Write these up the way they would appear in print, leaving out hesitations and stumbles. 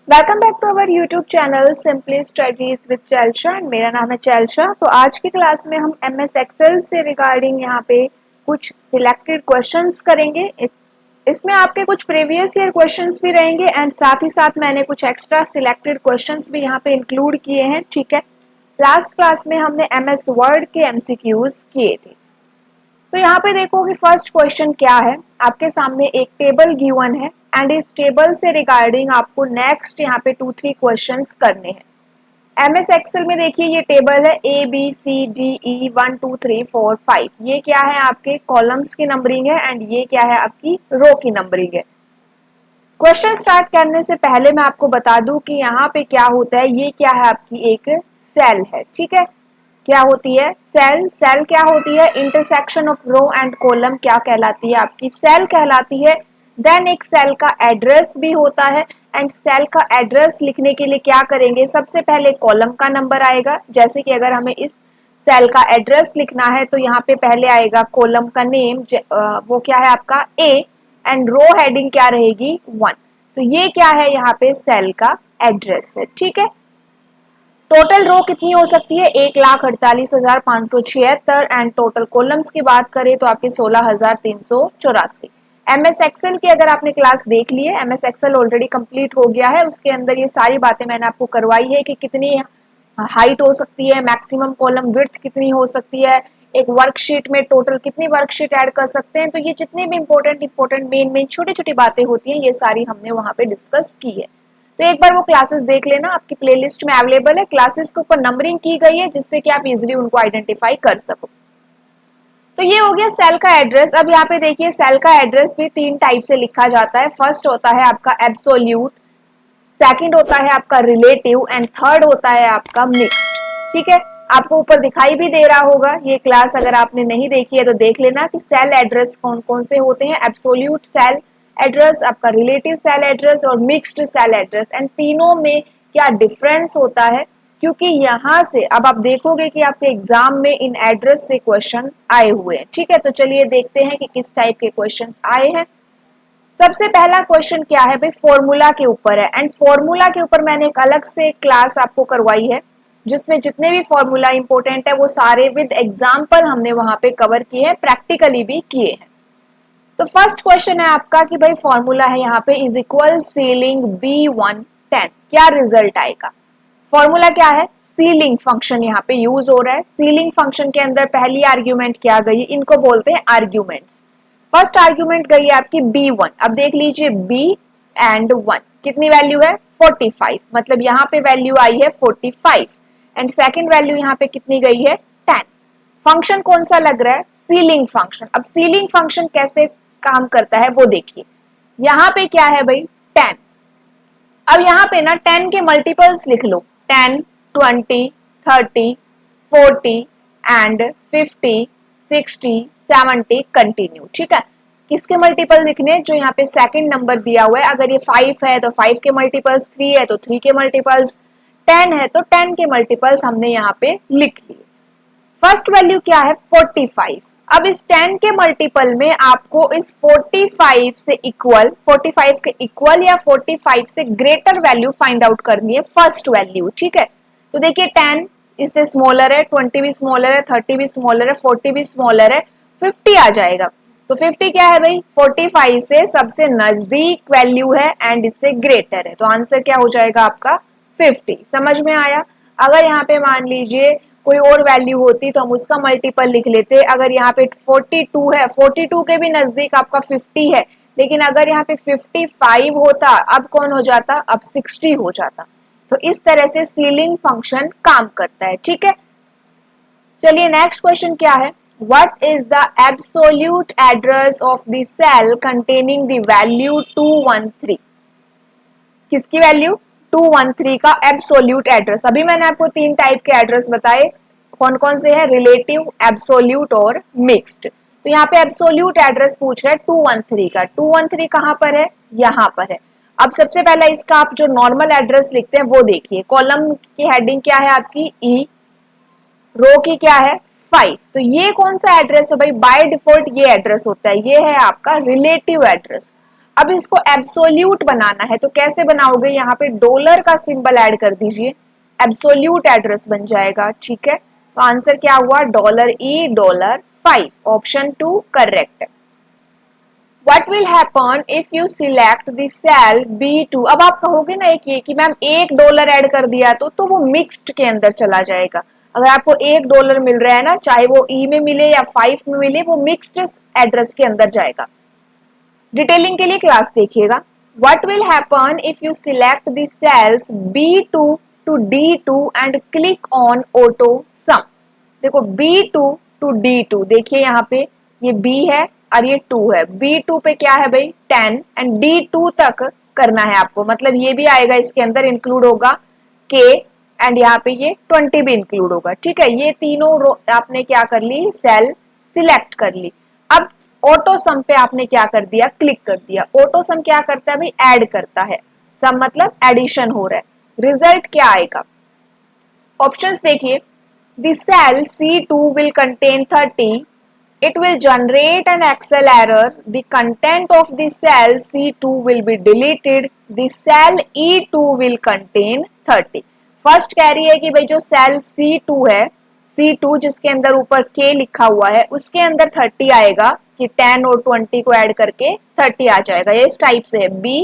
Welcome back to our YouTube channel simply studies with चैल्शा and मेरा नाम है चैल्शा। तो आज की क्लास में हम एमएस एक्सेल से रिगार्डिंग यहाँ पे कुछ सिलेक्टेड क्वेश्चंस करेंगे। इसमें आपके कुछ प्रीवियस ईयर क्वेश्चंस भी रहेंगे एंड साथ ही साथ मैंने कुछ एक्स्ट्रा सिलेक्टेड क्वेश्चंस भी यहाँ पे इंक्लूड किए हैं। ठीक है, लास्ट क्लास में हमने एमएस वर्ड के एमसीक्यूज किए थे। तो यहाँ पे देखो कि फर्स्ट क्वेश्चन क्या है। आपके सामने एक टेबल गिवन है एंड इस टेबल से रिगार्डिंग आपको नेक्स्ट यहाँ पे 2-3 क्वेश्चंस करने हैं। एमएस एक्सेल में देखिए ये टेबल है ए बी सी डी ई 1 2 3 4 5। ये क्या है, आपके कॉलम्स की नंबरिंग है एंड ये क्या है, आपकी रो की नंबरिंग है। क्वेश्चन स्टार्ट करने से पहले मैं आपको बता दूं कि यहाँ पे क्या होता है। ये क्या है, आपकी एक सेल है। ठीक है, क्या होती है सेल। सेल क्या होती है, intersection of row and column क्या कहलाती है, आपकी सेल कहलाती है। देन एक सेल का एड्रेस भी होता है एंड सेल का एड्रेस लिखने के लिए क्या करेंगे, सबसे पहले कॉलम का नंबर आएगा। जैसे कि अगर हमें इस सेल का एड्रेस लिखना है तो यहाँ पे पहले आएगा कॉलम का नेम, वो क्या है आपका ए, एंड रो हेडिंग क्या रहेगी 1। तो ये क्या है, यहाँ पे सेल का एड्रेस है। ठीक है, टोटल रो कितनी हो सकती है, 1,48,576 एंड टोटल कॉलम्स की बात करें तो आपके 16,384। एमएस एक्सेल की अगर आपने क्लास देख ली है, एमएस एक्सेल ऑलरेडी कंप्लीट हो गया है, उसके अंदर ये सारी बातें मैंने आपको करवाई है कि कितनी हाइट हो सकती है, मैक्सिमम कॉलम विड्थ कितनी हो सकती है, एक वर्कशीट में टोटल कितनी वर्कशीट ऐड कर सकते हैं। तो ये जितने भी इंपॉर्टेंट मेन छोटी छोटी बातें होती हैं, ये सारी हमने वहां पे डिस्कस की है। तो एक बार वो क्लासेस देख लेना, आपकी प्लेलिस्ट में अवेलेबल है। क्लासेस के ऊपर नंबरिंग की गई है जिससे कि आप इजीली उनको आइडेंटिफाई कर सको। तो ये हो गया सेल का एड्रेस। अब यहाँ पे देखिए सेल का एड्रेस भी 3 टाइप से लिखा जाता है। फर्स्ट होता है आपका एब्सोल्यूट, सेकंड होता है आपका रिलेटिव एंड थर्ड होता है आपका मिक्स्ड। ठीक है, आपको ऊपर दिखाई भी दे रहा होगा। ये क्लास अगर आपने नहीं देखी है तो देख लेना कि सेल एड्रेस कौन कौन से होते हैं। एब्सोल्यूट सेल एड्रेस, आपका रिलेटिव सेल एड्रेस और मिक्स्ड सेल एड्रेस, एंड तीनों में क्या डिफरेंस होता है, क्योंकि यहाँ से अब आप देखोगे कि आपके एग्जाम में इन एड्रेस से क्वेश्चन आए हुए हैं। ठीक है, तो चलिए देखते हैं कि किस टाइप के क्वेश्चन आए हैं। सबसे पहला क्वेश्चन क्या है भाई, फॉर्मूला के ऊपर है एंड फॉर्मूला के ऊपर मैंने एक अलग से क्लास आपको करवाई है जिसमें जितने भी फॉर्मूला इंपॉर्टेंट है वो सारे विद एग्जांपल हमने वहां पे कवर किए हैं, प्रैक्टिकली भी किए हैं। तो फर्स्ट क्वेश्चन है आपका कि भाई फॉर्मूला है यहाँ पे इज इक्वल सीलिंग B110, क्या रिजल्ट आएगा। फॉर्मूला क्या है, सीलिंग फंक्शन यहाँ पे यूज हो रहा है। सीलिंग फंक्शन के अंदर पहली आर्ग्यूमेंट क्या गई, इनको बोलते हैं आर्ग्यूमेंट्स। फर्स्ट आर्ग्यूमेंट गई है आपकी B1। अब देख लीजिए B एंड 1 कितनी वैल्यू है 45, मतलब यहाँ पे वैल्यू आई है 45 एंड सेकंड वैल्यू यहाँ पे कितनी गई है 10। फंक्शन कौन सा लग रहा है, सीलिंग फंक्शन। अब सीलिंग फंक्शन कैसे काम करता है वो देखिए। यहाँ पे क्या है भाई 10। अब यहाँ पे ना 10 के मल्टीपल्स लिख लो, 10 20 30 40 एंड 50 60 70 कंटिन्यू। ठीक है, किसके मल्टीपल लिखने, जो यहाँ पे सेकंड नंबर दिया हुआ है। अगर ये 5 है तो 5 के मल्टीपल्स, 3 है तो 3 के मल्टीपल्स, 10 है तो 10 के मल्टीपल्स हमने यहाँ पे लिख लिए। फर्स्ट वैल्यू क्या है 45। अब इस 10 के मल्टीपल में आपको इस 45 से इक्वल, 45 के इक्वल या 45 से ग्रेटर वैल्यू फाइंड आउट करनी है, फर्स्ट वैल्यू। ठीक है, तो देखिए 10 इससे स्मॉलर है, 20 भी स्मॉलर है, 30 भी स्मॉलर है, 40 भी स्मॉलर है, 50 आ जाएगा। तो 50 क्या है भाई 45 से सबसे नजदीक वैल्यू है एंड इससे ग्रेटर है, तो आंसर क्या हो जाएगा आपका 50। समझ में आया। अगर यहाँ पे मान लीजिए कोई और वैल्यू होती तो हम उसका मल्टीपल लिख लेते। अगर यहाँ पे 42 है, 42 के भी नजदीक आपका 50 है, लेकिन अगर यहाँ पे 55 होता अब कौन हो जाता, अब 60 हो जाता। तो इस तरह से सीलिंग फंक्शन काम करता है। ठीक है, चलिए नेक्स्ट क्वेश्चन क्या है, what is the absolute address of the cell containing the value 213। किसकी वैल्यू 213 का एब्सोल्यूट एड्रेस। अभी मैंने आपको 3 टाइप के एड्रेस बताए, कौन कौन से हैं, रिलेटिव, एब्सोल्यूट और मिक्स्ड। तो यहाँ पे एब्सोल्यूट एड्रेस पूछ रहा है 213 का। 213 कहाँ पर है, यहाँ पर है। अब सबसे पहला इसका आप जो नॉर्मल एड्रेस लिखते हैं वो देखिए। कॉलम की हेडिंग क्या है आपकी ई, रो की क्या है 5। तो ये कौन सा एड्रेस है भाई, बाय डिफॉल्ट ये एड्रेस होता है, ये है आपका रिलेटिव एड्रेस। अब इसको एब्सोल्यूट बनाना है तो कैसे बनाओगे, यहाँ पे डॉलर का सिंबल ऐड कर दीजिए, एब्सोल्यूट एड्रेस बन जाएगा। ठीक है, तो आंसर क्या हुआ, $E5। ऑप्शन 2 करेक्ट है। What will happen if you select the cell B2? अब आप कहोगे ना एक ये कि मैम $1 ऐड कर दिया तो वो मिक्स्ड के अंदर चला जाएगा। अगर आपको $1 मिल रहा है ना, चाहे वो ई में मिले या 5 में मिले, वो मिक्स्ड एड्रेस के अंदर जाएगा। डिटेलिंग के लिए क्लास देखिएगा। What will happen if you select the cells B2 to D2 and click on auto sum? देखो B2 to D2, देखिए यहाँ पे ये B है और ये 2 है। B2 पे क्या है भाई 10 एंड D2 तक करना है आपको, मतलब ये भी आएगा इसके अंदर, इंक्लूड होगा K एंड यहाँ पे ये 20 भी इंक्लूड होगा। ठीक है, ये तीनों आपने क्या कर ली, सेल सिलेक्ट कर ली। अब ऑटो सम पे आपने क्या कर दिया, क्लिक कर दिया। ऑटो सम क्या करता है भाई, ऐड करता है, सम मतलब एडिशन हो रहा है। रिजल्ट क्या आएगा, ऑप्शंस देखिए। The cell C2 will contain 30, it will generate an Excel error, the content of the cell C2 will be deleted, the cell E2 will contain 30। First कह रही है कि भाई जो सेल C2 है, C2 जिसके अंदर ऊपर K लिखा हुआ है, उसके अंदर 30 आएगा कि 10 और 20 को ऐड करके 30 आ जाएगा। ये इस टाइप से है, B,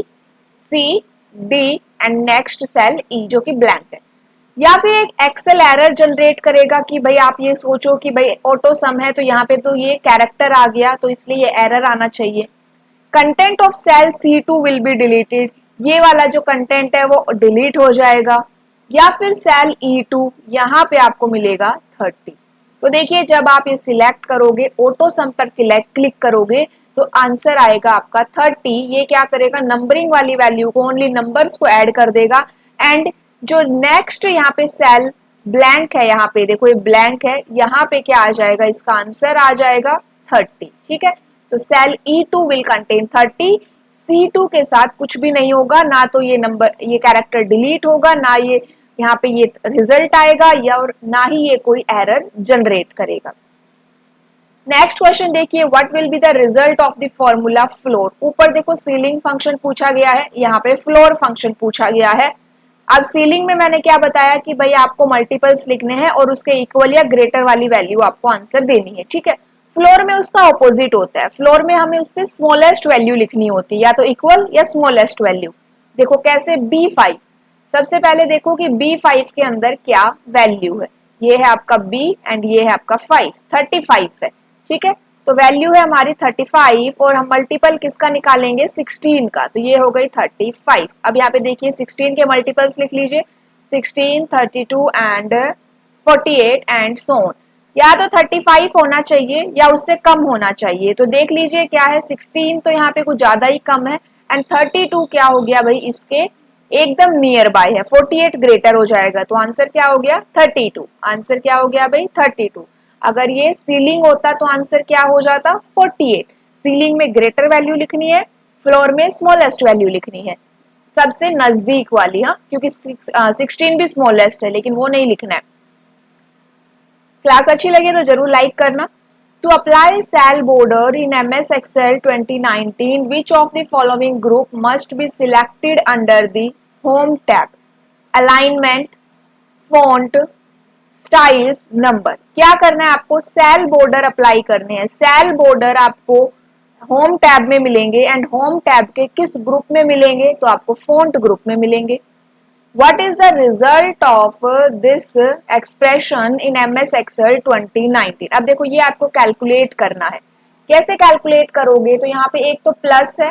C, D and next cell E जो कि ब्लैंक है। या फिर एक एक्सेल एरर जनरेट करेगा कि भाई आप ये सोचो कि भाई ऑटो सम है तो यहाँ पे तो ये कैरेक्टर आ गया तो इसलिए ये एरर आना चाहिए। Content of cell C2 will be deleted, ये वाला जो कंटेंट है वो डिलीट हो जाएगा। या फिर सेल E2, यहाँ पे आपको मिलेगा 30। तो देखिए जब आप ये सिलेक्ट करोगे, ऑटो सम पर क्लिक करोगे तो आंसर आएगा आपका 30। ये क्या करेगा, नंबरिंग वाली वैल्यू को, ओनली नंबर्स को ऐड कर देगा एंड जो नेक्स्ट यहाँ पे सेल ब्लैंक है, यहाँ पे देखो ये ब्लैंक है, यहाँ पे क्या आ जाएगा, इसका आंसर आ जाएगा 30। ठीक है, तो cell E2 will contain 30, C2 के साथ कुछ भी नहीं होगा, ना तो ये नंबर, ये कैरेक्टर डिलीट होगा, ना ये यहाँ पे ये रिजल्ट आएगा, या और ना ही ये कोई एरर जनरेट करेगा। नेक्स्ट क्वेश्चन देखिए, what will be the result of the formula floor. ऊपर देखो सीलिंग फंक्शन पूछा गया है, यहाँ पे फ्लोर फंक्शन पूछा गया है। अब सीलिंग में मैंने क्या बताया कि भाई आपको मल्टीपल्स लिखने हैं और उसके इक्वल या ग्रेटर वाली वैल्यू आपको आंसर देनी है। ठीक है, फ्लोर में उसका ऑपोजिट होता है, फ्लोर में हमें उससे स्मॉलेस्ट वैल्यू लिखनी होती है, या तो इक्वल या स्मॉलेस्ट वैल्यू। देखो कैसे, B5, सबसे पहले देखो कि B5 के अंदर क्या वैल्यू है, ये है आपका B एंड ये है आपका 5, 35 है। ठीक है, तो वैल्यू है हमारी 35 और हम मल्टीपल किसका निकालेंगे, 16 का, तो ये हो गई 35। अब यहाँ पे देखिए 16 के मल्टीपल्स लिख लीजिए, 16, 32 एंड 48 एंड सो ऑन। या तो 35 होना चाहिए या उससे कम होना चाहिए, तो देख लीजिए क्या है, 16 तो यहाँ पे कुछ ज्यादा ही कम है एंड 32 क्या हो गया भाई, इसके एकदम नियर बाय है, 48 ग्रेटर हो जाएगा, तो आंसर क्या हो गया 32। आंसर क्या हो गया भाई 32। अगर ये सीलिंग होता तो आंसर क्या हो जाता 48। सीलिंग में ग्रेटर वैल्यू लिखनी है, फ्लोर में स्मॉलेस्ट वैल्यू लिखनी है, सबसे नजदीक वाली। हाँ, क्योंकि 16 भी स्मॉलेस्ट है लेकिन वो नहीं लिखना है। क्लास अच्छी लगे तो जरूर लाइक करना। To apply cell border in MS Excel 2019, which of the following group must be selected under the Home tab? Alignment, font, styles, number. क्या करना है आपको, सेल बॉर्डर अप्लाई करने हैं। सेल बॉर्डर आपको होम टैब में मिलेंगे एंड होम टैब के किस ग्रुप में मिलेंगे, तो आपको फॉन्ट ग्रुप में मिलेंगे। What is the result of this expression in MS Excel 2019? अब देखो ये आपको कैलकुलेट करना है। कैसे कैलकुलेट करोगे, तो यहाँ पे एक तो प्लस है,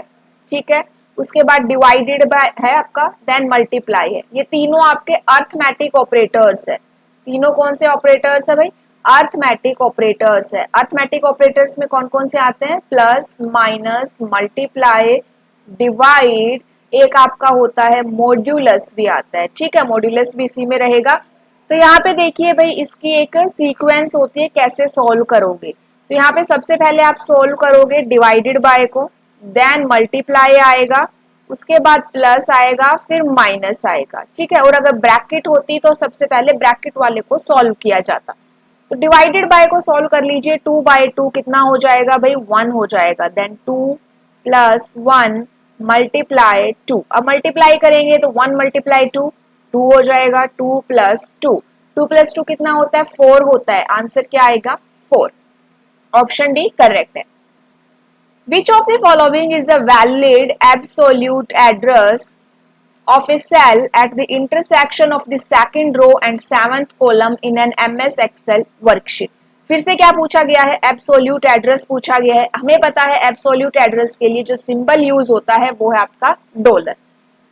ठीक है, उसके बाद डिवाइडेड बाय है आपका, देन मल्टीप्लाई है। ये तीनों आपके अर्थमेटिक ऑपरेटर्स है। तीनों कौन से ऑपरेटर्स है भाई, अर्थमेटिक ऑपरेटर्स है। अर्थमेटिक ऑपरेटर्स में कौन कौन से आते हैं, प्लस, माइनस, मल्टीप्लाई, डिवाइड, एक आपका होता है मॉड्यूलस भी आता है। ठीक है, मॉड्यूलस भी इसी में रहेगा। तो यहाँ पे देखिए भाई इसकी एक सीक्वेंस होती है, कैसे सॉल्व करोगे। तो यहाँ पे सबसे पहले आप सॉल्व करोगे डिवाइडेड बाय को, देन मल्टीप्लाई आएगा, उसके बाद प्लस आएगा, फिर माइनस आएगा। ठीक है, और अगर ब्रैकेट होती तो सबसे पहले ब्रैकेट वाले को सॉल्व किया जाता। तो डिवाइडेड बाय को सॉल्व कर लीजिए, 2 by 2 कितना हो जाएगा भाई 1 हो जाएगा, देन 2 + 1 मल्टीप्लाई 2। अब मल्टीप्लाई करेंगे तो 1 मल्टीप्लाई 2 2 हो जाएगा, 2 प्लस 2, 2 प्लस 2 कितना होता है, 4 होता है। आंसर क्या आएगा, 4। ऑप्शन डी करेक्ट है। Which of the following is a valid absolute address of a cell at the intersection of the second row and seventh column in an MS Excel worksheet? फिर से क्या पूछा गया है, absolute address पूछा गया है। हमें पता है एब्सोल्यूट एड्रेस के लिए जो सिंबल यूज होता है वो है आपका डॉलर।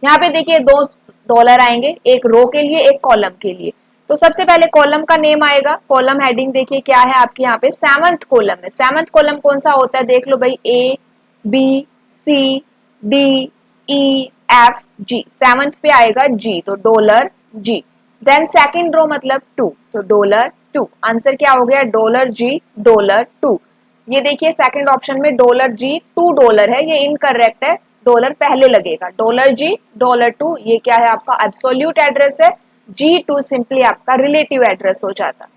यहाँ पे देखिए दो डॉलर आएंगे, एक रो के लिए एक कॉलम के लिए। तो सबसे पहले कॉलम का नेम आएगा, कॉलम हेडिंग देखिए क्या है आपके यहाँ पे, सेवंथ कॉलम है। सेवंथ कॉलम कौन सा होता है, देख लो भाई, A B C D E F G, seventh पे आएगा जी, तो dollar G. Then second row मतलब 2, तो डॉलर 2। आंसर क्या हो गया, डॉलर जी डॉलर 2। ये देखिए सेकंड ऑप्शन में डॉलर जी $2 है, ये इनकरेक्ट है, डॉलर पहले लगेगा। डॉलर जी डॉलर 2 ये क्या है आपका एब्सोल्यूट एड्रेस है, G2 सिंपली आपका रिलेटिव एड्रेस हो जाता।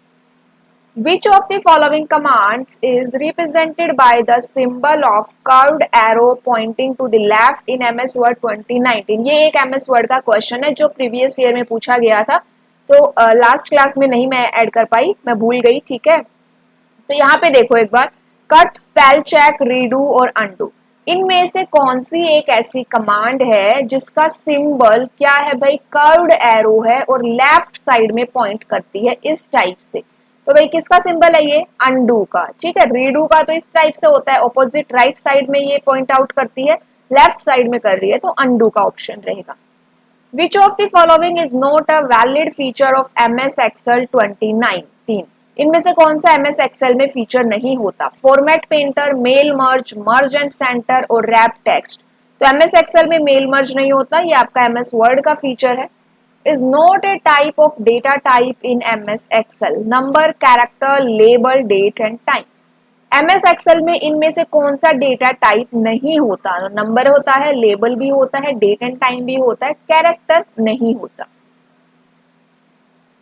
Which of the following commands is represented by the symbol of curved arrow pointing to the left in MS Word 2019? ये एक MS Word का क्वेश्चन है जो प्रीवियस ईयर में पूछा गया था, तो लास्ट क्लास में नहीं मैं ऐड कर पाई, मैं भूल गई, ठीक है। तो यहाँ पे देखो एक बार, कट, स्पेल चेक, रीडू और अनडू, इनमें से कौन सी एक ऐसी कमांड है जिसका सिंबल क्या है भाई, कर्व्ड एरो है और लेफ्ट साइड में पॉइंट करती है इस टाइप से। तो भाई किसका सिंबल है ये, अनडू का, ठीक है। रीडू का तो इस टाइप से होता है, ऑपोजिट राइट साइड में ये पॉइंट आउट करती है, लेफ्ट साइड में कर रही है, तो अनडू का ऑप्शन रहेगा। Which of the following is not a valid feature of MS Excel 2019? इनमें से कौन सा MS Excel में फीचर नहीं होता, format painter, mail merge, merge and center और रैप टेक्स्ट। तो MS Excel में मेल मर्ज नहीं होता, ये आपका MS Word का फीचर है। Is not a type of data type in MS Excel, number, character, label, date and time। MS Excel में इनमें से कौन सा डेटा टाइप नहीं होता, नंबर होता है, लेबल भी होता है, डेट एंड टाइम भी होता है, कैरेक्टर नहीं होता।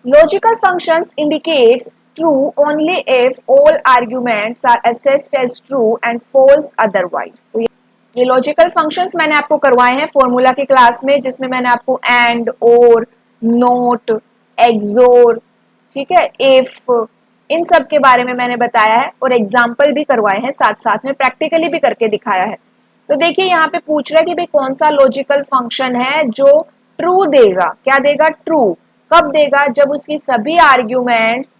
Logical functions indicates true only if all arguments are assessed as true and false otherwise. तो ये लॉजिकल फंक्शंस मैंने आपको करवाए हैं फॉर्मूला की क्लास में, जिसमें मैंने आपको एंड, और, नोट, एक्सोर, ठीक है, इफ, इन सब के बारे में मैंने बताया है और एग्जाम्पल भी करवाए हैं, साथ साथ में प्रैक्टिकली भी करके दिखाया है। तो देखिए यहाँ पे पूछ रहा है कि भाई कौन सा लॉजिकल फंक्शन है जो ट्रू देगा, क्या देगा, ट्रू। कब देगा, जब उसकी सभी आर्ग्यूमेंट्स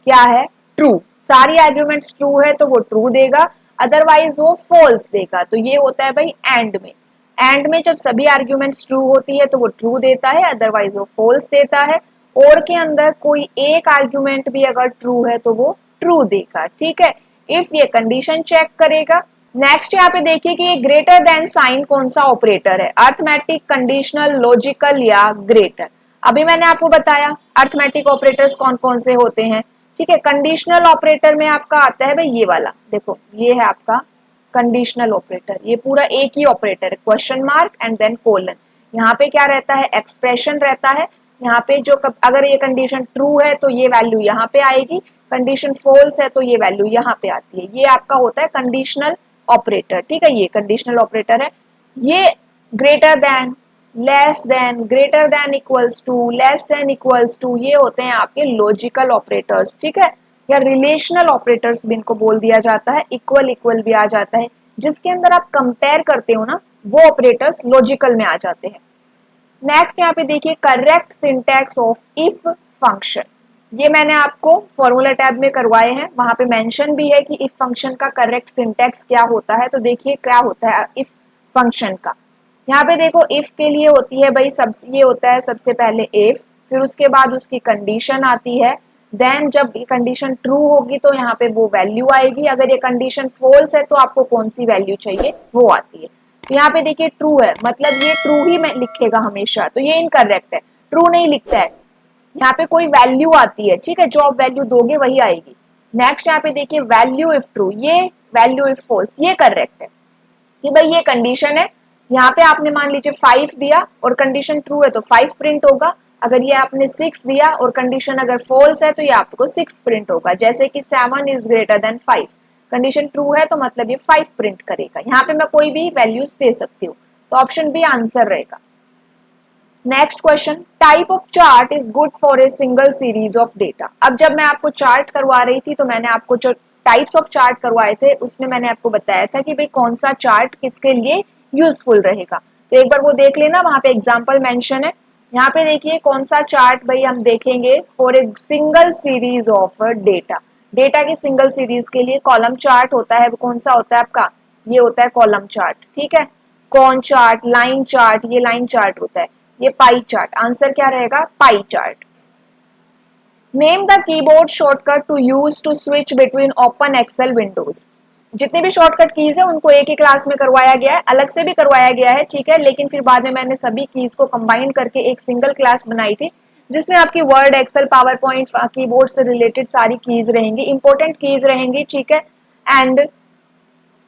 क्या है, ट्रू, सारी आर्ग्यूमेंट्स ट्रू है तो वो ट्रू देगा, अदरवाइज वो फॉल्स देगा। तो ये होता है भाई एंड में, एंड में जब सभी आर्ग्यूमेंट्स ट्रू होती है तो वो ट्रू देता है, अदरवाइज वो फॉल्स देता है। और के अंदर कोई एक आर्ग्यूमेंट भी अगर ट्रू है तो वो ट्रू देगा, ठीक है। इफ ये कंडीशन चेक करेगा। नेक्स्ट यहाँ पे देखिए कि ये ग्रेटर देन साइन कौन सा ऑपरेटर है, अर्थमेटिक, कंडीशनल, लॉजिकल या ग्रेटर। अभी मैंने आपको बताया अर्थमेटिक ऑपरेटर्स कौन कौन से होते हैं, ठीक है। कंडीशनल ऑपरेटर में आपका आता है भाई ये वाला, देखो ये है आपका कंडीशनल ऑपरेटर, ये पूरा एक ही ऑपरेटर है, question mark and then colon. यहाँ पे क्या रहता है, एक्सप्रेशन रहता है। यहाँ पे जो अगर ये कंडीशन ट्रू है तो ये वैल्यू यहाँ पे आएगी, कंडीशन फॉल्स है तो ये वैल्यू यहाँ पे आती है। ये आपका होता है कंडीशनल ऑपरेटर, ठीक है, ये कंडीशनल ऑपरेटर है। ये greater than, less than, greater than equals to, less than equals to, ये होते हैं आपके लॉजिकल ऑपरेटर्स, ठीक है, या रिलेशनल ऑपरेटर्स भी इनको बोल दिया जाता है, इक्वल इक्वल भी आ जाता है। जिसके अंदर आप कंपेयर करते हो ना, वो ऑपरेटर्स लॉजिकल में आ जाते हैं। नेक्स्ट यहाँ पे देखिए correct syntax of if function, ये मैंने आपको फॉर्मूला टैब में करवाए हैं, वहां पे मेंशन भी है कि इफ फंक्शन का करेक्ट सिंटैक्स क्या होता है। तो देखिए क्या होता है इफ फंक्शन का, यहाँ पे देखो इफ के लिए होती है भाई सब, ये होता है सबसे पहले इफ, फिर उसके बाद उसकी कंडीशन आती है, देन जब ये कंडीशन ट्रू होगी तो यहाँ पे वो वैल्यू आएगी, अगर ये कंडीशन फॉल्स है तो आपको कौन सी वैल्यू चाहिए वो आती है। तो यहाँ पे देखिए ट्रू है, मतलब ये ट्रू ही में लिखेगा हमेशा, तो ये इनकरेक्ट है, ट्रू नहीं लिखता है, यहाँ पे कोई वैल्यू आती है, ठीक है, जो आप वैल्यू दोगे वही आएगी। नेक्स्ट यहाँ पे देखिए वैल्यू इफ ट्रू, ये वैल्यू इफ फॉल्स, ये करेक्ट है कि भाई ये कंडीशन है, यहाँ पे आपने मान लीजिए 5 दिया और कंडीशन ट्रू है तो 5 प्रिंट होगा, अगर ये आपने 6 दिया और कंडीशन अगर फॉल्स है तो ये आपको 6 प्रिंट होगा। जैसे कि 7 is greater than 5, condition true है तो मतलब ये 5 प्रिंट करेगा। यहाँ पे मैं कोई भी वैल्यूज दे सकती हूँ, तो ऑप्शन बी आंसर रहेगा। Next question, type of chart is good for a single series of data. अब जब मैं आपको चार्ट करवा रही थी तो मैंने आपको जो टाइप्स ऑफ चार्ट करवाए थे उसमें मैंने आपको बताया था कि भाई कौन सा चार्ट किसके लिए यूजफुल रहेगा। तो एक बार वो देख लेना, वहां पे एग्जांपल मेंशन है। यहाँ पे देखिए कौन सा चार्ट भाई हम देखेंगे for a single series of data. Data की सिंगल सीरीज के लिए कॉलम चार्ट होता है, वो कौन सा होता है आपका, ये होता है कॉलम चार्ट, ठीक है। कॉन चार्ट, लाइन चार्ट, ये लाइन चार्ट होता है। ये पाई चार्ट, आंसर क्या रहेगा, pie chart. Name the keyboard shortcut to use to switch between open Excel windows. जितने भी शॉर्टकट कीज है उनको एक ही क्लास में करवाया गया है, अलग से भी करवाया गया है, ठीक है, लेकिन फिर बाद में मैंने सभी कीज को कंबाइन करके एक सिंगल क्लास बनाई थी जिसमें आपकी Word, Excel, PowerPoint, keyboard से रिलेटेड सारी कीज रहेंगी, इंपॉर्टेंट कीज रहेंगी, ठीक है। एंड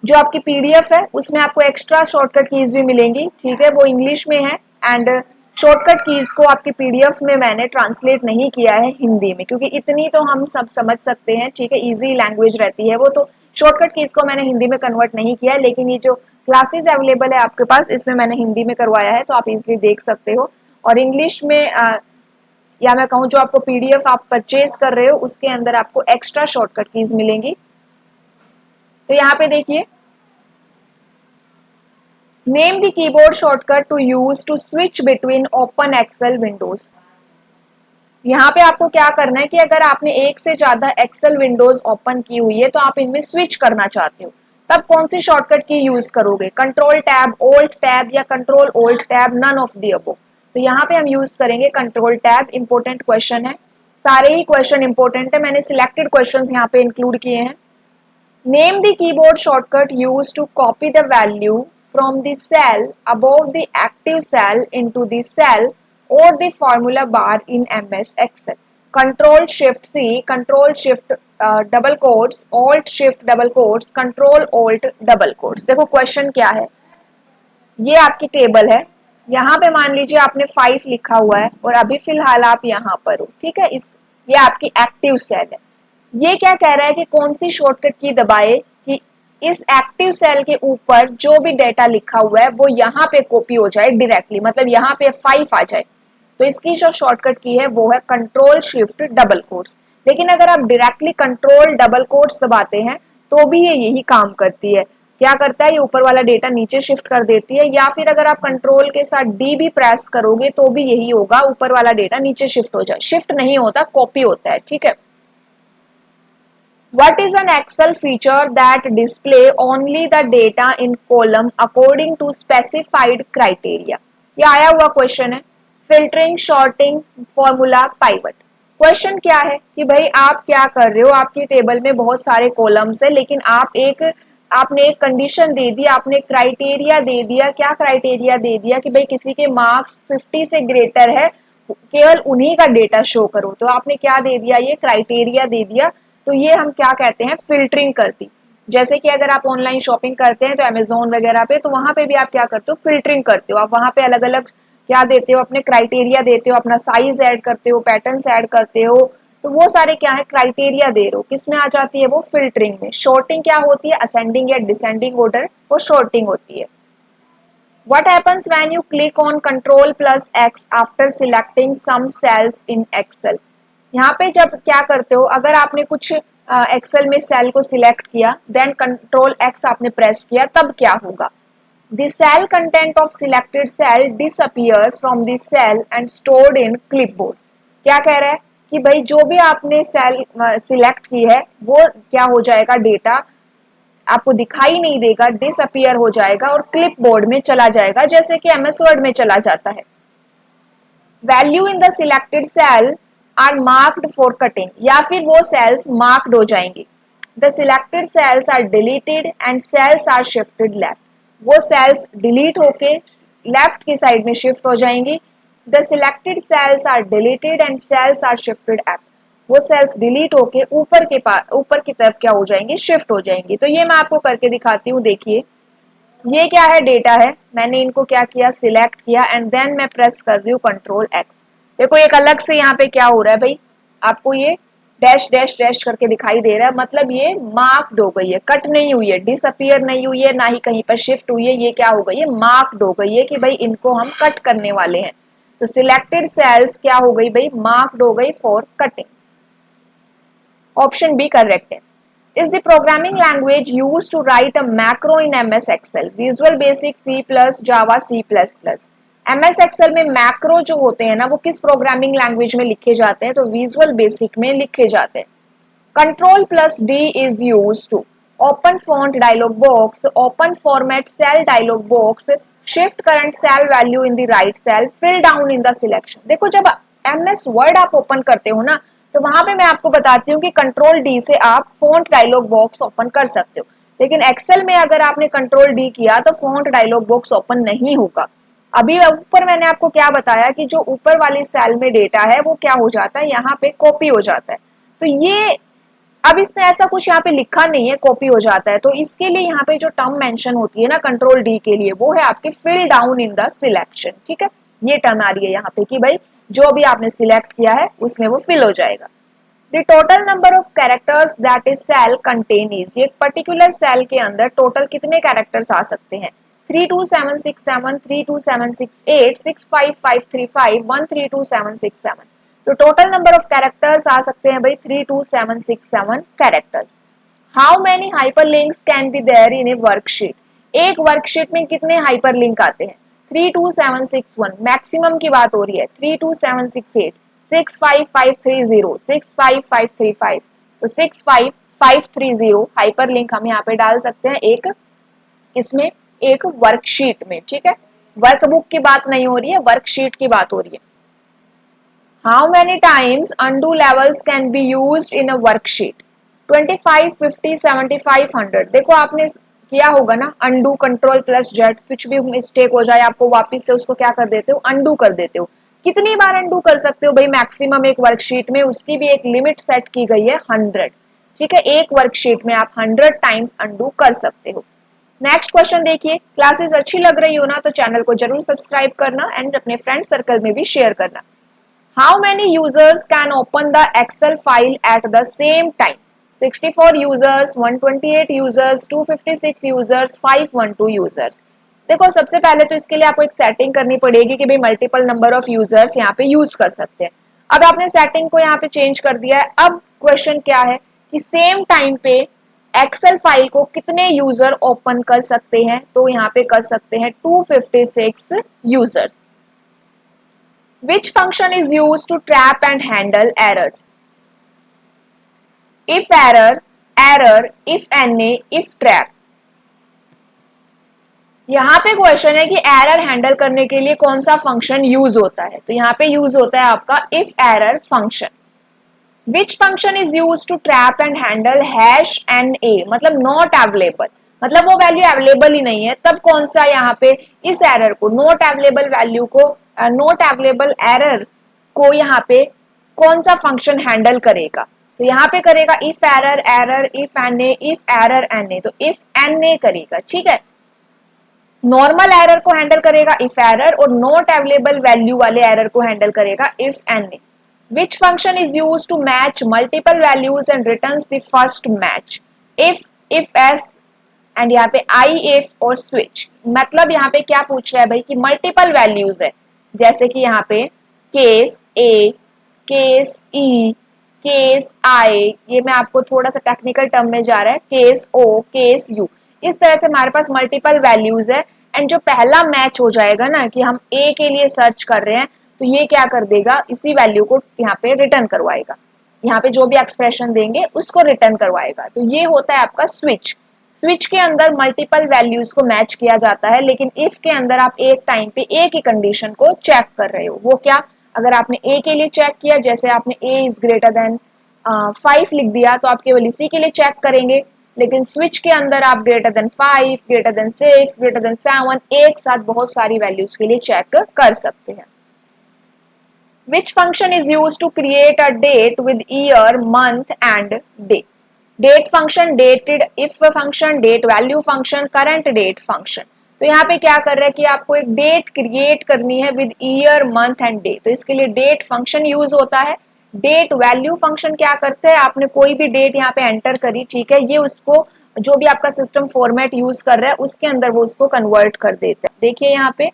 जो आपकी पीडीएफ है उसमें आपको एक्स्ट्रा शॉर्टकट कीज भी मिलेंगी, ठीक है, वो इंग्लिश में है। एंड शॉर्टकट कीज को आपकी पीडीएफ में मैंने ट्रांसलेट नहीं किया है हिंदी में, क्योंकि इतनी तो हम सब समझ सकते हैं, ठीक है, इजी लैंग्वेज रहती है वो, तो शॉर्टकट कीज को मैंने हिंदी में कन्वर्ट नहीं किया है। लेकिन ये जो क्लासेस अवेलेबल है आपके पास इसमें मैंने हिंदी में करवाया है, तो आप इजिली देख सकते हो। और इंग्लिश में या मैं कहूँ जो आपको पीडीएफ आप परचेज कर रहे हो उसके अंदर आपको एक्स्ट्रा शॉर्टकट कीज मिलेंगी। तो यहाँ पे देखिए, name the keyboard shortcut to use to switch between open Excel windows. यहाँ पे आपको क्या करना है कि अगर आपने एक से ज्यादा एक्सेल विंडोज ओपन की हुई है तो आप इनमें स्विच करना चाहते हो, तब कौन सी शॉर्टकट की यूज करोगे, कंट्रोल टैब, ओल्ट टैब या control alt tab, none of the above. तो यहाँ पे हम यूज करेंगे कंट्रोल टैब। इंपॉर्टेंट क्वेश्चन है, सारे ही क्वेश्चन इंपॉर्टेंट है, मैंने सिलेक्टेड क्वेश्चन यहाँ पे इंक्लूड किए हैं। Name the keyboard shortcut use to copy the value from the cell above the active cell into the cell or the formula bar in MS Excel. Control Shift C, Control Shift double quotes, Alt Shift double quotes, Control Alt double quotes। देखो question क्या है, ये आपकी table है, यहाँ पे मान लीजिए आपने 5 लिखा हुआ है और अभी फिलहाल आप यहाँ पर हो, ठीक है, इस ये आपकी एक्टिव सेल है। ये क्या कह रहा है कि कौन सी शॉर्टकट की दबाए कि इस एक्टिव सेल के ऊपर जो भी डेटा लिखा हुआ है वो यहाँ पे कॉपी हो जाए डायरेक्टली, मतलब यहाँ पे 5 आ जाए। तो इसकी जो शॉर्टकट की है वो है कंट्रोल शिफ्ट डबल कोट्स। लेकिन अगर आप डायरेक्टली कंट्रोल डबल कोट्स दबाते हैं तो भी ये यही काम करती है। क्या करता है, ये ऊपर वाला डेटा नीचे शिफ्ट कर देती है, या फिर अगर आप कंट्रोल के साथ डी भी प्रेस करोगे तो भी यही होगा, ऊपर वाला डेटा नीचे शिफ्ट हो जाए। शिफ्ट नहीं होता, कॉपी होता है, ठीक है। What is an Excel feature that display only the data in column according to specified criteria? ये आया हुआ क्वेश्चन है, filtering, sorting, formula, pivot. Question क्या है कि भाई आप क्या कर रहे हो, आपकी टेबल में बहुत सारे कॉलम्स है, लेकिन आपने एक कंडीशन दे दी, आपने क्राइटेरिया दे दिया। क्या क्राइटेरिया दे दिया कि भाई किसी के मार्क्स 50 से ग्रेटर है, केवल उन्हीं का डेटा शो करो। तो आपने क्या दे दिया, ये क्राइटेरिया दे दिया। तो ये हम क्या कहते हैं, फिल्टरिंग करती। जैसे कि अगर आप ऑनलाइन शॉपिंग करते हैं तो अमेजोन वगैरह पे, तो वहां पे भी आप क्या करते हो, फिल्टरिंग करते हो। आप वहां पे अलग अलग क्या देते हो, अपने क्राइटेरिया देते हो, अपना साइज ऐड करते हो, पैटर्न्स ऐड करते हो। तो वो सारे क्या है, क्राइटेरिया दे रहे हो, किसमें आ जाती है वो, फिल्टरिंग में। शॉर्टिंग क्या होती है, असेंडिंग या डिसेंडिंग ऑर्डर, वो शॉर्टिंग होती है। What happens when you click on Control plus X after selecting some cells in Excel? यहाँ पे जब क्या करते हो, अगर आपने कुछ एक्सेल में सेल को सिलेक्ट किया, देन कंट्रोल एक्स आपने प्रेस किया, तब क्या होगा, the cell content of selected cell disappear from the cell and stored in clipboard. क्या कह रहा है कि भाई जो भी आपने सेल सिलेक्ट की है वो क्या हो जाएगा, डेटा आपको दिखाई नहीं देगा, डिसअपियर हो जाएगा और क्लिपबोर्ड में चला जाएगा, जैसे कि एमएस वर्ड में चला जाता है। Value in the selected cell are marked for cutting, या फिर वो सेल्स मार्क्ड हो जाएंगे। The selected cells are deleted and cells are shifted left, वो सेल्स डिलीट होके लेफ्ट की साइड में शिफ्ट हो जाएंगी। The selected cells are deleted and cells are shifted up, वो सेल्स डिलीट होके ऊपर की तरफ क्या हो जाएंगी, शिफ्ट हो जाएंगी। तो ये मैं आपको करके दिखाती हूँ। देखिए ये क्या है, डेटा है, मैंने इनको क्या किया, सिलेक्ट किया एंड देन मैं प्रेस कर रही हूँ कंट्रोल एक्स। देखो एक अलग से यहाँ पे क्या हो रहा है भाई, आपको ये डैश डैश डैश करके दिखाई दे रहा है, मतलब ये मार्क्ड हो गई है, कट नहीं हुई है, डिसअपियर नहीं हुई है, ना ही कहीं पर शिफ्ट हुई है, ये क्या हो गई है, मार्क्ड हो गई है कि भाई इनको हम कट करने वाले हैं। तो सिलेक्टेड सेल्स क्या हो गई भाई, मार्क्ड हो गई for cutting. Option B correct है। Is the programming language used to write a macro in MS Excel? Visual Basic, C++, Java, C++। MS Excel में मैक्रो जो होते हैं ना वो किस प्रोग्रामिंग लैंग्वेज में लिखे जाते हैं, तो विजुअल बेसिक में लिखे जाते हैं। Control plus D is use to open font dialog box, open format cell dialog box, shift current cell value in the right cell, fill down in the selection. देखो जब MS वर्ड आप open करते हो ना तो वहां पे मैं आपको बताती हूँ कि कंट्रोल डी से आप फॉन्ट डायलॉग बॉक्स ओपन कर सकते हो, लेकिन एक्सेल में अगर आपने कंट्रोल डी किया तो फॉन्ट डायलॉग बॉक्स ओपन नहीं होगा। अभी ऊपर मैंने आपको क्या बताया कि जो ऊपर वाली सेल में डेटा है वो क्या हो जाता है, यहाँ पे कॉपी हो जाता है। तो ये अब इसने ऐसा कुछ यहाँ पे लिखा नहीं है, कॉपी हो जाता है, तो इसके लिए यहाँ पे जो टर्म मेंशन होती है ना कंट्रोल डी के लिए वो है आपके fill down in the selection. ठीक है, ये टर्म आ रही है यहाँ पे कि भाई जो भी आपने सिलेक्ट किया है उसमें वो फिल हो जाएगा। The total number of characters that is cell contain is, ये पर्टिकुलर सेल के अंदर टोटल कितने कैरेक्टर्स आ सकते हैं, 32767, 32768, 65535, 132767। तो टोटल नंबर ऑफ कैरेक्टर्स आ सकते हैं भाई 32767 characters. How many hyperlinks can be there in a worksheet, एक वर्कशीट में कितने हाइपरलिंक आते हैं, 32761 मैक्सिमम की बात हो रही है, 32768, 65530, 65535, तो 65530 हाइपरलिंक हम यहाँ पे डाल सकते हैं एक इसमें एक वर्कशीट में। ठीक है, वर्कबुक की बात नहीं हो रही है, वर्कशीट की बात हो रही है। How many times undo levels can be used in a worksheet, 25, 50, 75, 100। देखो आपने किया होगा ना अनडू, कंट्रोल प्लस जेड, कुछ भी मिस्टेक हो जाए आपको वापस से उसको क्या कर देते हो, अनडू कर देते हो। कितनी बार अनडू कर सकते हो भाई, मैक्सिमम एक वर्कशीट में, उसकी भी एक लिमिट सेट की गई है 100। ठीक है, एक वर्कशीट में आप 100 टाइम्स अनडू कर सकते हो। नेक्स्ट क्वेश्चन देखिए, क्लासेस अच्छी लग रही हो ना तो चैनल को जरूर सब्सक्राइब करना एंड अपने फ्रेंड सर्कल में भी शेयर करना। How many users can open the Excel file at the same time, 64 users, 128 users, 256 users, 512 users. देखो सबसे पहले तो इसके लिए आपको एक सेटिंग करनी पड़ेगी कि भाई मल्टीपल नंबर ऑफ यूजर्स यहाँ पे यूज कर सकते हैं। अब आपने सेटिंग को यहाँ पे चेंज कर दिया है। अब क्वेश्चन क्या है कि सेम टाइम पे एक्सेल फाइल को कितने यूजर ओपन कर सकते हैं, तो यहाँ पे कर सकते हैं 256 users. Which function is used to trap and handle errors, if error, error, if NA, if trap. यहाँ पे क्वेश्चन है कि एरर हैंडल करने के लिए कौन सा फंक्शन यूज होता है, तो यहाँ पे यूज होता है आपका if error function. Which function is use to trap and handle hash N A, मतलब नॉट अवेलेबल, मतलब वो वैल्यू अवेलेबल ही नहीं है, तब कौन सा यहाँ पे इस एरर को, नॉट अवेलेबल वैल्यू को, नॉट अवेलेबल एरर को यहाँ पे कौन सा फंक्शन हैंडल करेगा, तो यहाँ पे करेगा if error, error, if N A, if error N A, तो इफ एन ए करेगा। ठीक है, नॉर्मल एरर को हैंडल करेगा इफ एरर और नॉट अवेलेबल वैल्यू वाले एरर को हैंडल करेगा if N A. Which function is used to match multiple values and returns the first match? If s and यहाँ पे if और switch, मतलब यहाँ पे क्या पूछ रहा है भाई कि मल्टीपल वैल्यूज है, जैसे कि यहाँ पे case a, case e, case i, ये मैं आपको थोड़ा सा टेक्निकल टर्म में जा रहा है, केस o, केस u, इस तरह से हमारे पास मल्टीपल वैल्यूज है एंड जो पहला मैच हो जाएगा ना कि हम a के लिए सर्च कर रहे हैं तो ये क्या कर देगा, इसी वैल्यू को यहाँ पे रिटर्न करवाएगा, यहाँ पे जो भी एक्सप्रेशन देंगे उसको रिटर्न करवाएगा। तो ये होता है आपका स्विच। स्विच के अंदर मल्टीपल वैल्यूज को मैच किया जाता है, लेकिन इफ के अंदर आप एक टाइम पे एक ही कंडीशन को चेक कर रहे हो। वो क्या, अगर आपने ए के लिए चेक किया, जैसे आपने ए इज ग्रेटर देन 5 लिख दिया तो आप केवल इसी के लिए चेक करेंगे, लेकिन स्विच के अंदर आप greater than 5, greater than 6, greater than 7 एक साथ बहुत सारी वैल्यूज के लिए चेक कर सकते हैं। Which function is used to create a date with year, month and day? Date function, dated, if function, date value function, current date function। तो यहाँ पे क्या कर रहा है कि आपको एक डेट क्रिएट करनी है with year, month and day, तो इसके लिए डेट फंक्शन यूज होता है। डेट वैल्यू फंक्शन क्या करते हैं, आपने कोई भी डेट यहाँ पे एंटर करी, ठीक है, ये उसको जो भी आपका सिस्टम फॉर्मेट यूज कर रहा है उसके अंदर वो उसको कन्वर्ट कर देते हैं। देखिए यहाँ पे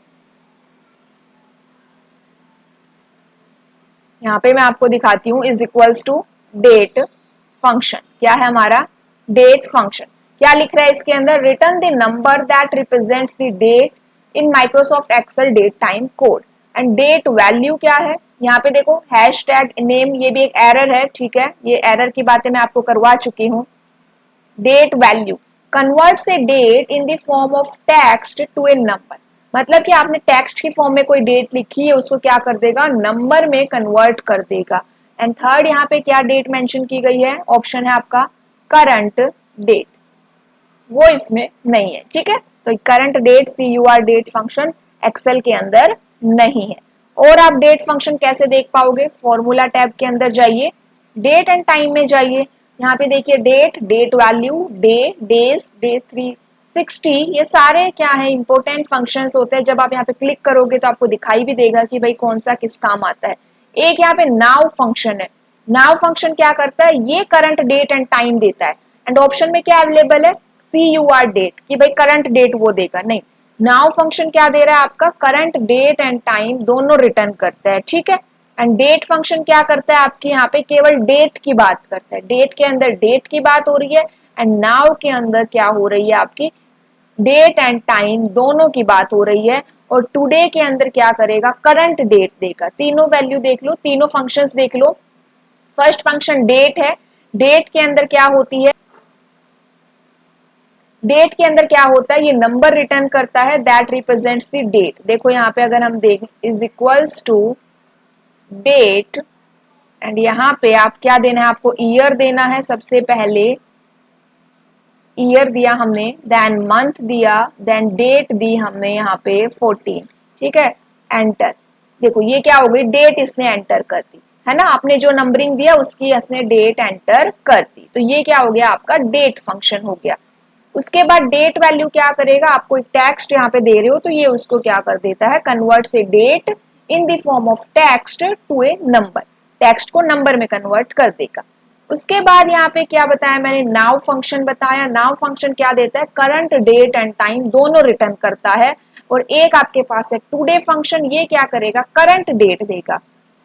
मैं आपको दिखाती हूँ, is equals to date function. क्या है हमारा डेट फंक्शन, क्या लिख रहा है इसके अंदर, return the number that represents the date in Microsoft Excel date time code. And date value क्या है, यहाँ पे देखो हैश टैग नेम, ये भी एक एरर है, ठीक है, ये एरर की बातें मैं आपको करवा चुकी हूँ। Date value converts a date in the form of text to a number, मतलब कि आपने टेक्स्ट की फॉर्म में कोई डेट लिखी है उसको क्या कर देगा, नंबर में कन्वर्ट कर देगा। एंड थर्ड यहाँ पे क्या डेट मेंशन की गई है, ऑप्शन है आपका करंट डेट, वो इसमें नहीं है, ठीक है। तो current date CUR date function Excel के अंदर नहीं है। और आप डेट फंक्शन कैसे देख पाओगे, फॉर्मूला टैब के अंदर जाइए, डेट एंड टाइम में जाइए, यहाँ पे देखिए date, date value, day, days, day 360, ये सारे क्या है इंपॉर्टेंट फंक्शंस होते हैं। जब आप यहाँ पे क्लिक करोगे तो आपको दिखाई भी देगा कि भाई कौन सा किस काम आता है। एक यहाँ पे नाउ फंक्शन है, नाउ फंक्शन क्या करता है, ये करंट डेट एंड टाइम देता है। एंड ऑप्शन में क्या अवेलेबल है, CUR डेट, कि भाई करंट डेट वो देगा, नहीं, नाउ फंक्शन क्या दे रहा है आपका, करंट डेट एंड टाइम दोनों रिटर्न करता है, ठीक है। एंड डेट फंक्शन क्या करता है आपके यहाँ पे, केवल डेट की बात करता है, डेट के अंदर डेट की बात हो रही है, एंड नाउ के अंदर क्या हो रही है आपकी, डेट एंड टाइम दोनों की बात हो रही है। और टुडे के अंदर क्या करेगा, करंट डेट देगा। तीनों वैल्यू देख लो, तीनों फंक्शंस देख लो। फर्स्ट फंक्शन डेट है, डेट के अंदर क्या होती है, डेट के अंदर क्या होता है, ये नंबर रिटर्न करता है दैट रिप्रेजेंट्स द डेट। देखो यहाँ पे अगर हम देखें, is equals to date, and यहाँ पे आप क्या देना है, आपको ईयर देना है सबसे पहले, ईयर दिया हमने, देन मंथ दिया, देन डेट दी हमने यहाँ पे 14, ठीक है, एंटर। देखो ये क्या हो गई, डेट इसने एंटर कर दी है ना, आपने जो नंबरिंग दिया उसकी इसने डेट एंटर कर दी, तो ये क्या हो गया आपका डेट फंक्शन हो गया। उसके बाद डेट वैल्यू क्या करेगा, आपको एक टेक्स्ट यहाँ पे दे रहे हो तो ये उसको क्या कर देता है, कन्वर्ट से date in the form of text to a number, text को नंबर में कन्वर्ट कर देगा। उसके बाद यहाँ पे क्या बताया मैंने, नाउ फंक्शन बताया, नाउ फंक्शन क्या देता है, करंट डेट एंड टाइम दोनों रिटर्न करता है। और एक आपके पास है टुडे फंक्शन, ये क्या करेगा, करंट डेट देगा,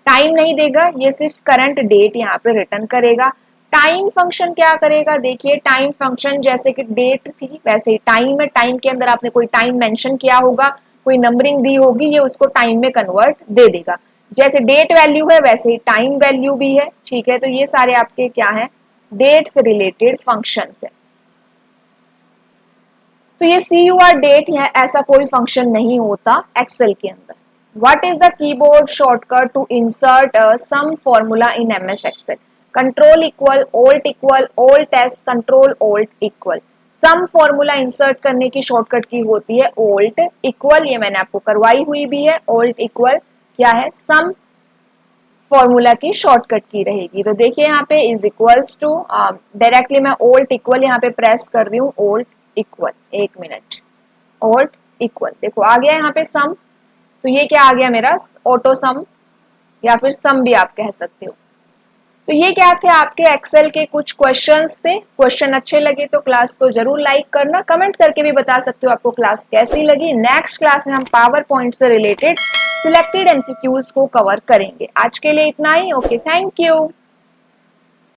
टाइम नहीं देगा, ये सिर्फ करंट डेट यहाँ पे रिटर्न करेगा। टाइम फंक्शन क्या करेगा, देखिए टाइम फंक्शन जैसे कि डेट थी वैसे ही टाइम है, टाइम के अंदर आपने कोई टाइम मेंशन किया होगा, कोई नंबरिंग दी होगी, ये उसको टाइम में कन्वर्ट दे देगा। जैसे डेट वैल्यू है वैसे ही टाइम वैल्यू भी है, ठीक है। तो ये सारे आपके क्या है, डेट से रिलेटेड फंक्शंस है। तो ये CUR डेट है, ऐसा कोई फंक्शन नहीं होता एक्सेल के अंदर। What is the keyboard shortcut to insert a sum formula in MS Excel? Control equal, Alt equal, Alt S, Control Alt equal। Some formula insert करने की शॉर्टकट की होती है Alt equal, ये मैंने आपको करवाई हुई भी है। Alt equal क्या है, सम फॉर्मूला की शॉर्टकट की रहेगी। तो देखिए यहाँ पे इज इक्वल्स टू, डायरेक्टली मैं Alt equal यहाँ पे प्रेस कर रही हूँ, Alt equal, एक मिनट, Alt equal, देखो आ गया यहाँ पे सम। तो ये क्या आ गया मेरा, ऑटो सम या फिर सम भी आप कह सकते हो। तो ये क्या थे आपके एक्सेल के कुछ क्वेश्चंस थे। क्वेश्चन अच्छे लगे तो क्लास को जरूर लाइक करना, कमेंट करके भी बता सकते हो आपको क्लास कैसी लगी। नेक्स्ट क्लास में हम पावर पॉइंट से रिलेटेड सिलेक्टेड MCQs को कवर करेंगे। आज के लिए इतना ही, ओके, थैंक यू।